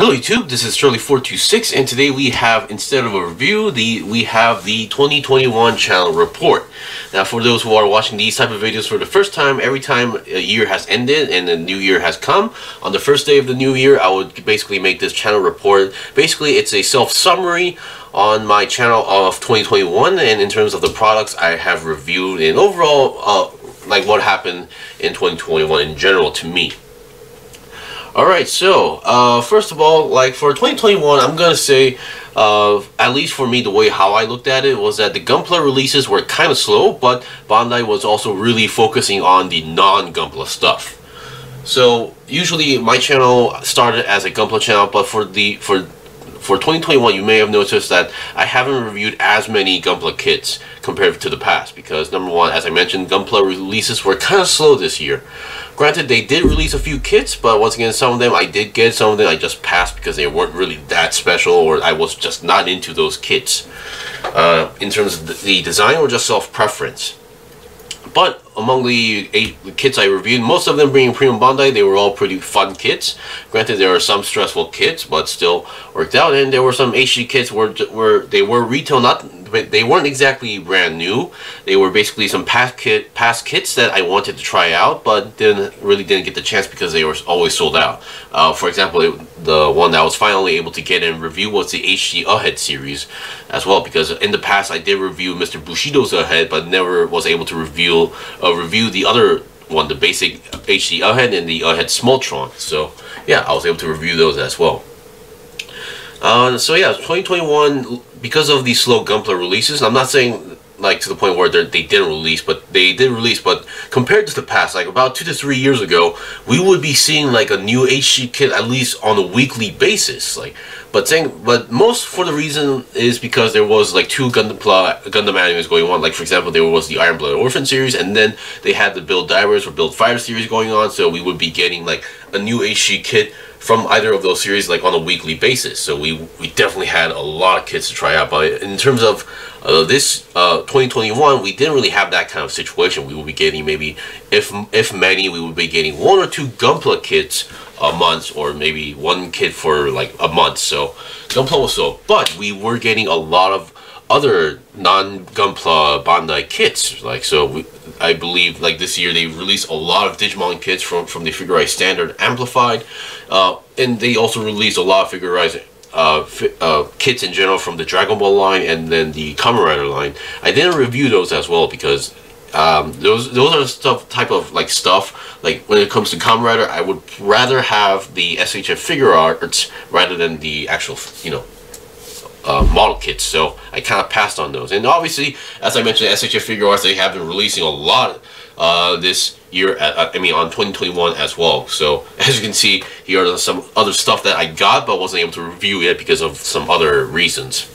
Hello YouTube, this is Shirley426, and today we have, instead of a review, we have the 2021 channel report. Now for those who are watching these type of videos for the first time, every time a year has ended and a new year has come, on the first day of the new year I would basically make this channel report. Basically it's a self-summary on my channel of 2021, and in terms of the products I have reviewed and overall like what happened in 2021 in general to me. Alright, so first of all, like for 2021, I'm gonna say, at least for me, the way how I looked at it was that the Gunpla releases were kind of slow, but Bandai was also really focusing on the non-Gunpla stuff. So usually my channel started as a Gunpla channel, but for 2021, you may have noticed that I haven't reviewed as many Gunpla kits compared to the past, because number one, as I mentioned, Gunpla releases were kind of slow this year. Granted, they did release a few kits, but once again, some of them I did get, some of them I just passed because they weren't really that special, or I was just not into those kits. In terms of the design or just self-preference. But among the 8 kits I reviewed, most of them being Premium Bandai, they were all pretty fun kits. Granted, there are some stressful kits, but still worked out. And there were some HD kits where they were retail, they weren't exactly brand new. They were basically some past kits that I wanted to try out, but really didn't get the chance because they were always sold out. For example, the one that I was finally able to get and review was the HD Ahead series as well, because in the past I did review Mr. Bushido's Ahead, but never was able to review the other one, the basic HD Ahead and the Ahead Smoltron. So yeah, I was able to review those as well. So yeah, 2021, because of these slow Gunpla releases, I'm not saying like to the point where they didn't release, but they did release, but compared to the past, like about 2 to 3 years ago, we would be seeing like a new HD kit at least on a weekly basis. But most for the reason is because there was like 2 Gundam animes going on. Like for example, there was the Iron Blood Orphan series, and then they had the Build Divers or Build Fighter series going on, so we would be getting like a new HD kit from either of those series like on a weekly basis. So we definitely had a lot of kits to try out. But in terms of this 2021, we didn't really have that kind of situation. We would be getting maybe, if many, we would be getting 1 or 2 Gunpla kits a month, or maybe 1 kit for like a month. So Gunpla was slow, but we were getting a lot of other non-Gunpla Bandai kits. Like, so I believe like this year they released a lot of Digimon kits from the Figure Eye Standard Amplified, and they also released a lot of Figure Eye kits in general from the Dragon Ball line and then the Kamen Rider line. I didn't review those as well because those are type of stuff like when it comes to Kamen Rider, I would rather have the SHF figure arts rather than the actual model kits, so I kind of passed on those. And obviously, as I mentioned, SHF figure arts, they have been releasing a lot this year, on 2021 as well. So as you can see, here are some other stuff that I got but wasn't able to review yet because of some other reasons.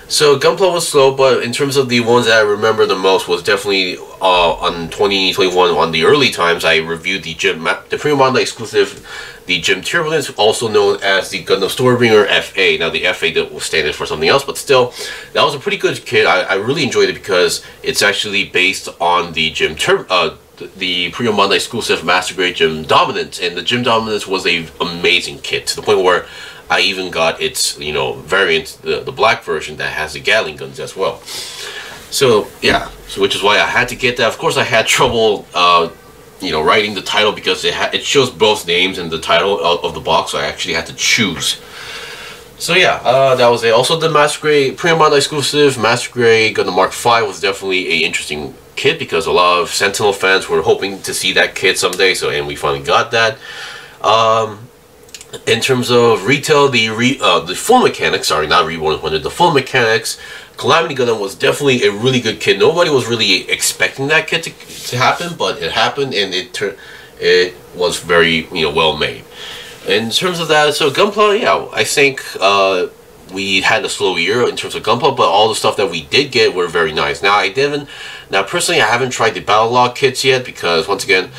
So Gunpla was slow, but in terms of the ones that I remember the most was definitely on 2021, on the early times, I reviewed the Premium Bandai exclusive, the Gym Turbulence, also known as the Gundam Storybringer FA. Now the FA was standing for something else, but still, that was a pretty good kit. I really enjoyed it because it's actually based on the the Premium Bandai exclusive Master Grade Gym Dominance, and the Gym Dominance was an amazing kit to the point where I even got its variant, the black version that has the Gatling guns as well. So yeah, so which is why I had to get that. Of course, I had trouble writing the title because it shows both names in the title of the box, so I actually had to choose. So yeah, that was it. Also, the Master Grade Premium Bandai exclusive Master Grade Gundam Mark V was definitely an interesting kit because a lot of Sentinel fans were hoping to see that kit someday. So, and we finally got that. In terms of retail, the full mechanics, sorry, not Reborn Wonder, the full mechanics, Calamity Gundam was definitely a really good kit. Nobody was really expecting that kit to happen, but it happened, and it was very well made. In terms of that, so Gunpla, yeah, I think we had a slow year in terms of Gunpla, but all the stuff that we did get were very nice. Now personally, I haven't tried the Battle Log kits yet because once again,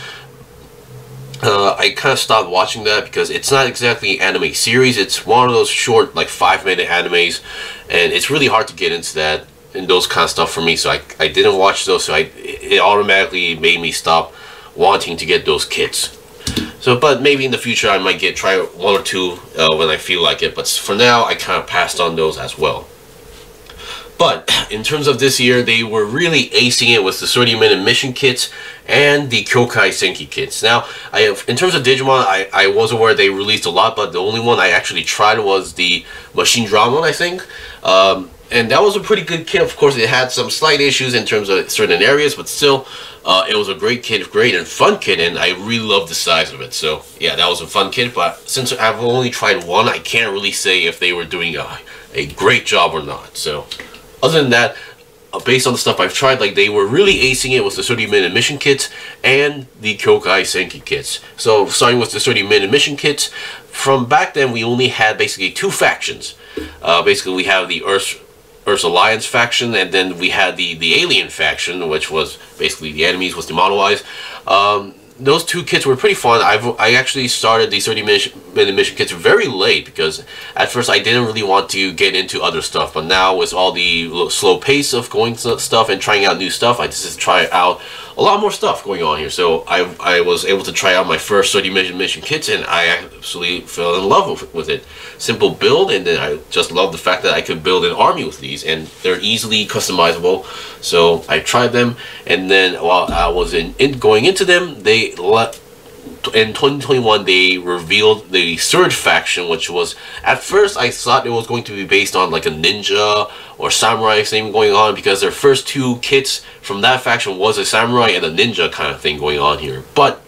I kind of stopped watching that because it's not exactly an anime series. It's one of those short, like 5-minute animes, and it's really hard to get into that and those kind of stuff for me. So I didn't watch those. So it automatically made me stop wanting to get those kits. So, but maybe in the future I might try one or two when I feel like it. But for now, I kind of passed on those as well. But in terms of this year, they were really acing it with the 30-minute mission kits and the Kyokai Senki kits. Now, in terms of Digimon, I was aware they released a lot, but the only one I actually tried was the Machine Dramon, I think. And that was a pretty good kit. Of course, it had some slight issues in terms of certain areas, but still, it was a great kit, great and fun kit, and I really loved the size of it. So, yeah, that was a fun kit, but since I've only tried one, I can't really say if they were doing a great job or not. So, other than that, based on the stuff I've tried, like, they were really acing it with the 30-minute mission kits and the Kyokai Senki kits. So, starting with the 30-minute mission kits, from back then, we only had basically two factions. Basically, we have the Earth's Alliance faction, and then we had the Alien faction, which was basically the enemies with the Mono Eyes. Those two kits were pretty fun. I actually started the 30-minute mission kits very late because at first I didn't really want to get into other stuff, but now with all the slow pace of going to stuff and trying out new stuff, I just try out a lot more stuff going on here. So I was able to try out my first 30-minute mission kits, and I absolutely fell in love with it. Simple build, and then I just love the fact that I could build an army with these, and they're easily customizable. So I tried them, and then while I was going into them, in 2021 they revealed the Surge faction, which was, at first I thought it was going to be based on like a ninja or samurai thing going on, because their first two kits from that faction was a samurai and a ninja kind of thing going on here. But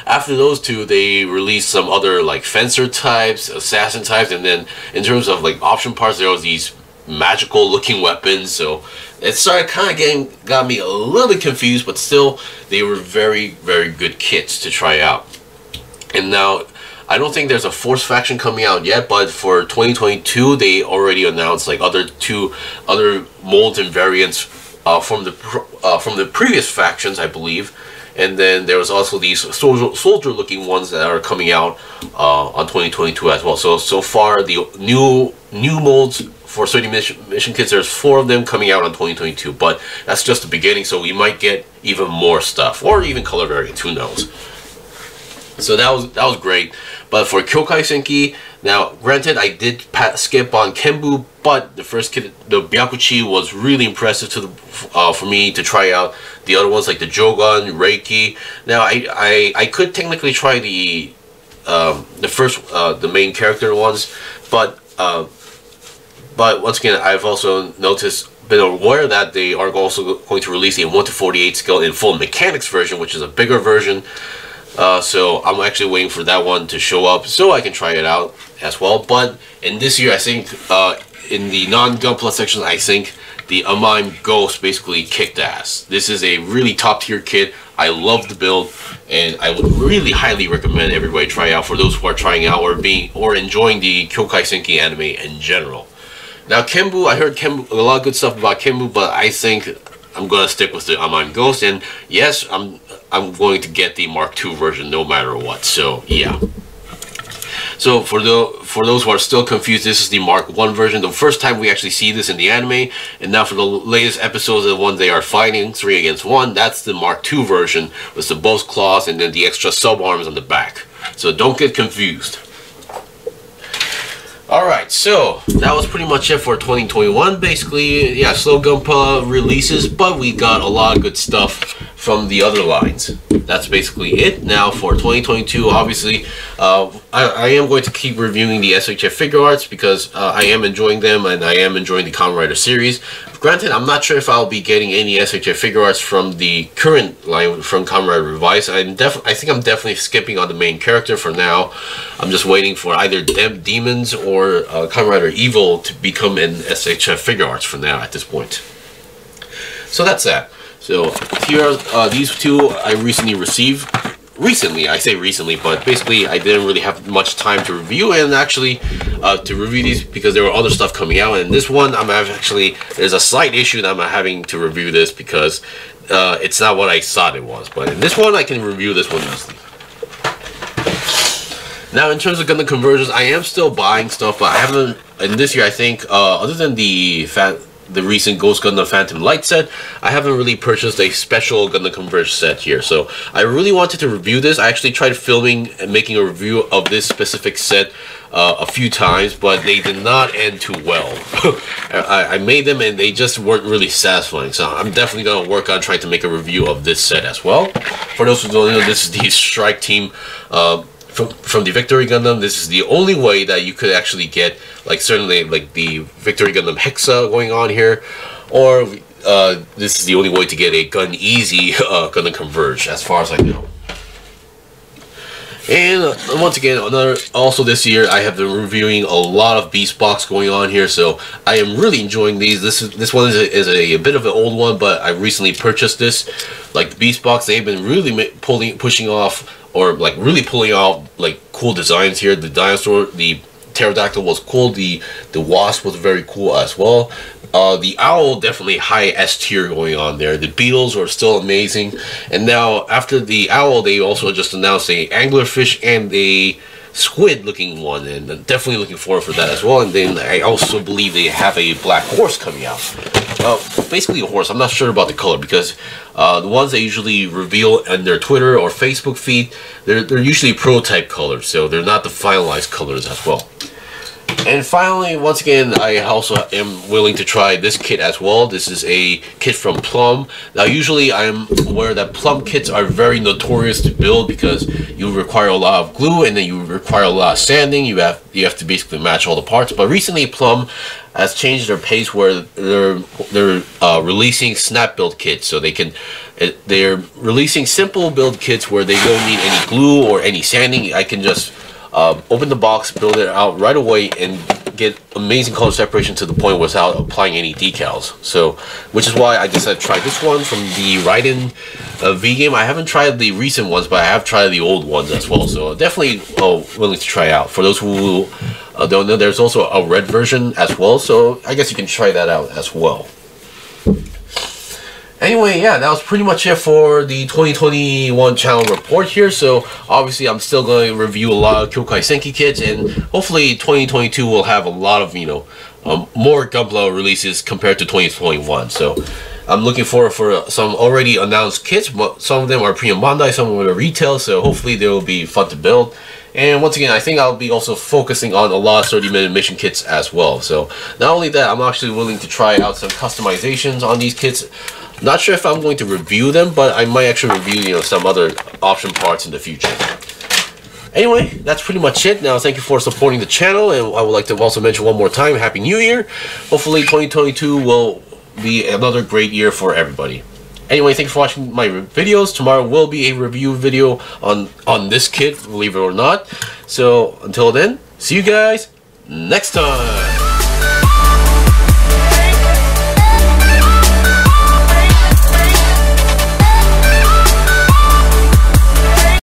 after those two, they released some other like fencer types, assassin types, and then in terms of like option parts, there was these magical looking weapons. So it started kind of got me a little bit confused, but still they were very, very good kits to try out. And now I don't think there's a fourth faction coming out yet, but for 2022 they already announced like two other molds and variants from the previous factions, I believe. And then there was also these soldier looking ones that are coming out on 2022 as well. So far the new molds for 30 mission kits, there's 4 of them coming out on 2022, but that's just the beginning, so we might get even more stuff, or even color variants, who knows. So that was great. But for Kyokai Senki, now granted I did skip on Kenbu, but the first kit, the Byakuchi, was really impressive for me to try out. The other ones like the Jogan, Reiki. Now I could technically try the main character ones, but once again, I've also been aware that they are also going to release a 1/48 scale in full mechanics version, which is a bigger version. So I'm actually waiting for that one to show up so I can try it out as well. But in this year, I think in the non-gunpla section, I think the Amime Ghost basically kicked ass. This is a really top tier kit. I love the build, and I would really highly recommend everybody try out for those who are trying out or enjoying the Kyokai Senki anime in general. Now Kenbu, I heard a lot of good stuff about Kenbu, but I think I'm gonna stick with the Amime Ghost, and yes, I'm going to get the Mark II version no matter what. So yeah. So for those who are still confused, this is the Mark I version. The first time we actually see this in the anime, and now for the latest episodes, the one they are fighting 3 against 1, that's the Mark II version with the both claws and then the extra sub arms on the back. So don't get confused. Alright, so that was pretty much it for 2021. Basically, yeah, slow gunpla releases, but we got a lot of good stuff from the other lines. That's basically it. Now for 2022, obviously, I am going to keep reviewing the SHF figure arts because I am enjoying them, and I am enjoying the Kamen Rider series. Granted, I'm not sure if I'll be getting any SHF figure arts from the current line from Kamen Rider Revised. I think I'm definitely skipping on the main character for now. I'm just waiting for either Demons or Kamen Rider Evil to become an SHF figure arts for now at this point. So that's that. So here are these two I recently received. Recently, I say recently, but basically I didn't really have much time to review, and actually to review these because there were other stuff coming out. And this one, there's a slight issue that I'm having to review this because it's not what I thought it was. But in this one, I can review this one easily. Now, in terms of Gundam conversions, I am still buying stuff, but I haven't. In this year, I think other than the the recent Ghost Gundam Phantom Light set, I haven't really purchased a special Gundam Converge set here. So I really wanted to review this. I actually tried filming and making a review of this specific set a few times, but they did not end too well. I made them and they just weren't really satisfying. So I'm definitely going to work on trying to make a review of this set as well. For those who don't know, this is the Strike Team from the Victory Gundam. This is the only way that you could actually get, like, certainly like the Victory Gundam Hexa going on here, or this is the only way to get a Gun Easy Gundam Converge, as far as I know. And once again, also this year, I have been reviewing a lot of Beast Box going on here, so I am really enjoying these. This one is a bit of an old one, but I recently purchased this. Like the Beast Box, they've been really pushing off, or like really pulling out like cool designs here. The dinosaur, the pterodactyl was cool. The wasp was very cool as well. The owl, definitely high S tier going on there. The beetles are still amazing. And now after the owl, they also just announced a anglerfish and a squid looking one, and I'm definitely looking forward for that as well. And then I also believe they have a black horse coming out. Basically a horse. I'm not sure about the color, because the ones they usually reveal in their Twitter or Facebook feed, they're usually prototype colors, so they're not the finalized colors as well. And finally, once again, I also am willing to try this kit as well. This is a kit from Plum. Now, usually I'm aware that Plum kits are very notorious to build because you require a lot of glue and then you require a lot of sanding. You have to basically match all the parts. But recently, Plum has changed their pace where they're releasing snap build kits, so they're releasing simple build kits where they don't need any glue or any sanding. I can just open the box, build it out right away, and get amazing color separation to the point without applying any decals. So, which is why I decided to try this one from the Raiden V game. I haven't tried the recent ones, but I have tried the old ones as well. So definitely willing to try out. For those who don't know, there's also a red version as well. So I guess you can try that out as well. Anyway, yeah, that was pretty much it for the 2021 channel report here. So obviously I'm still going to review a lot of Kyokai Senki kits, and hopefully 2022 will have a lot of, more Gunpla releases compared to 2021. So I'm looking forward for some already announced kits, but some of them are p-bandai, some of them are retail, so hopefully they will be fun to build. And once again, I think I'll be also focusing on a lot of 30-minute mission kits as well. So not only that, I'm actually willing to try out some customizations on these kits. Not sure if I'm going to review them, but I might actually review, some other option parts in the future. Anyway, that's pretty much it. Now, thank you for supporting the channel, and I would like to also mention one more time, Happy New Year. Hopefully 2022 will be another great year for everybody. Anyway, thank you for watching my videos. Tomorrow will be a review video on this kit, believe it or not. So, until then, see you guys next time.